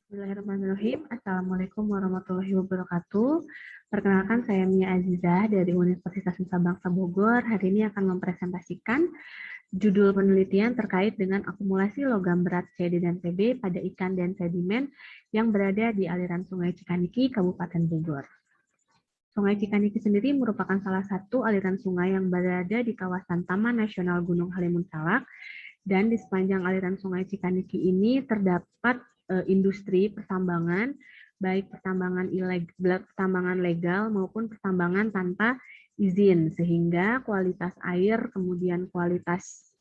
Bismillahirrahmanirrahim. Assalamualaikum warahmatullahi wabarakatuh. Perkenalkan, saya Mia Azizah dari Universitas Nusa Bangsa Bogor. Hari ini akan mempresentasikan judul penelitian terkait dengan akumulasi logam berat CD dan PB pada ikan dan sedimen yang berada di aliran Sungai Cikaniki, Kabupaten Bogor. Sungai Cikaniki sendiri merupakan salah satu aliran sungai yang berada di kawasan Taman Nasional Gunung Halimun Salak, dan di sepanjang aliran Sungai Cikaniki ini terdapat industri pertambangan, baik pertambangan legal maupun pertambangan tanpa izin, sehingga kualitas air, kemudian kualitas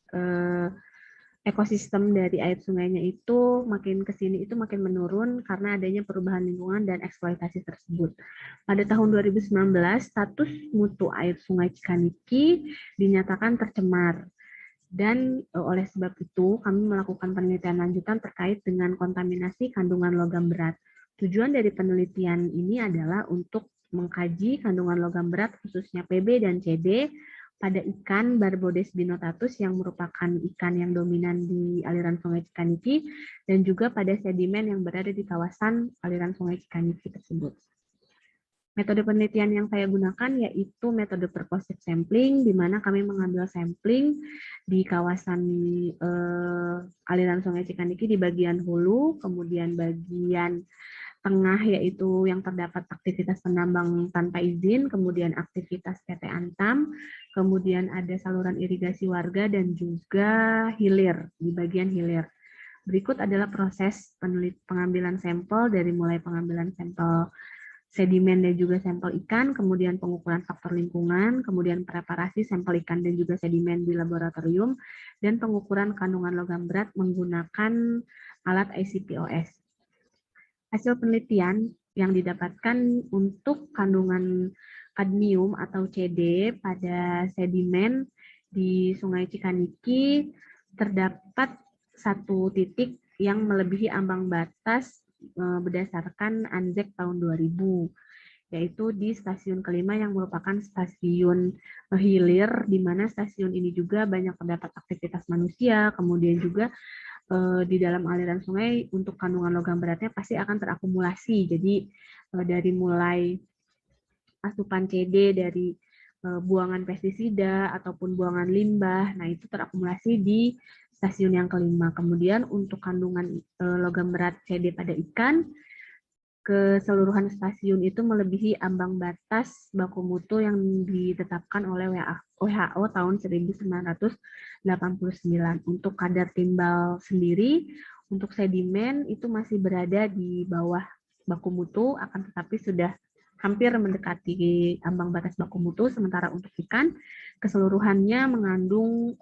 ekosistem dari air sungainya itu makin ke sini itu makin menurun karena adanya perubahan lingkungan dan eksploitasi tersebut. Pada tahun 2019, status mutu air Sungai Cikaniki dinyatakan tercemar. Dan oleh sebab itu, kami melakukan penelitian lanjutan terkait dengan kontaminasi kandungan logam berat. Tujuan dari penelitian ini adalah untuk mengkaji kandungan logam berat khususnya PB dan CD pada ikan Barbodes binotatus yang merupakan ikan yang dominan di aliran Sungai Cikaniki dan juga pada sedimen yang berada di kawasan aliran Sungai Cikaniki tersebut. Metode penelitian yang saya gunakan yaitu metode purposive sampling, di mana kami mengambil sampling di kawasan aliran Sungai Cikaniki di bagian hulu, kemudian bagian tengah yaitu yang terdapat aktivitas penambang tanpa izin, kemudian aktivitas PT Antam, kemudian ada saluran irigasi warga dan juga hilir di bagian hilir. Berikut adalah proses pengambilan sampel dari mulai pengambilan sampel sedimen dan juga sampel ikan, kemudian pengukuran faktor lingkungan, kemudian preparasi sampel ikan dan juga sedimen di laboratorium, dan pengukuran kandungan logam berat menggunakan alat ICP-OS. Hasil penelitian yang didapatkan untuk kandungan kadmium atau CD pada sedimen di Sungai Cikaniki terdapat satu titik yang melebihi ambang batas berdasarkan ANZEC tahun 2000, yaitu di stasiun kelima yang merupakan stasiun hilir, di mana stasiun ini juga banyak terdapat aktivitas manusia, kemudian juga di dalam aliran sungai untuk kandungan logam beratnya pasti akan terakumulasi. Jadi dari mulai asupan CD dari buangan pestisida ataupun buangan limbah, nah itu terakumulasi di stasiun yang kelima. Kemudian untuk kandungan logam berat CD pada ikan, keseluruhan stasiun itu melebihi ambang batas baku mutu yang ditetapkan oleh WHO tahun 1989. Untuk kadar timbal sendiri, untuk sedimen itu masih berada di bawah baku mutu, akan tetapi sudah hampir mendekati ambang batas baku mutu, sementara untuk ikan keseluruhannya mengandung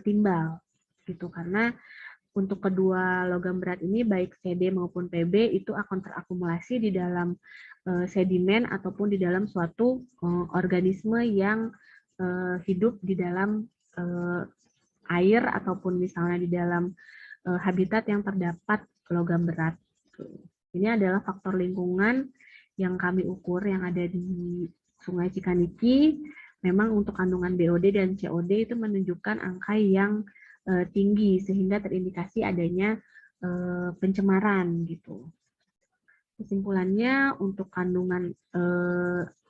timbal, gitu, karena untuk kedua logam berat ini baik CD maupun PB itu akan terakumulasi di dalam sedimen ataupun di dalam suatu organisme yang hidup di dalam air ataupun misalnya di dalam habitat yang terdapat logam berat. Ini adalah faktor lingkungan yang kami ukur yang ada di Sungai Cikaniki. Memang untuk kandungan BOD dan COD itu menunjukkan angka yang tinggi sehingga terindikasi adanya pencemaran gitu. Kesimpulannya untuk kandungan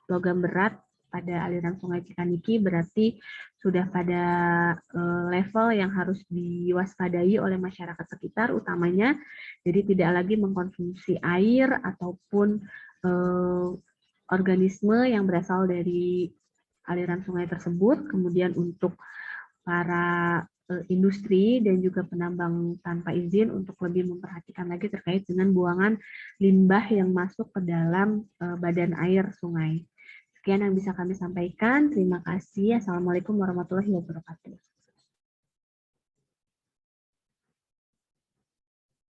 logam berat pada aliran Sungai Cikaniki berarti sudah pada level yang harus diwaspadai oleh masyarakat sekitar utamanya, jadi tidak lagi mengkonsumsi air ataupun organisme yang berasal dari aliran sungai tersebut. Kemudian untuk para industri dan juga penambang tanpa izin untuk lebih memperhatikan lagi terkait dengan buangan limbah yang masuk ke dalam badan air sungai. Sekian yang bisa kami sampaikan. Terima kasih. Assalamualaikum warahmatullahi wabarakatuh.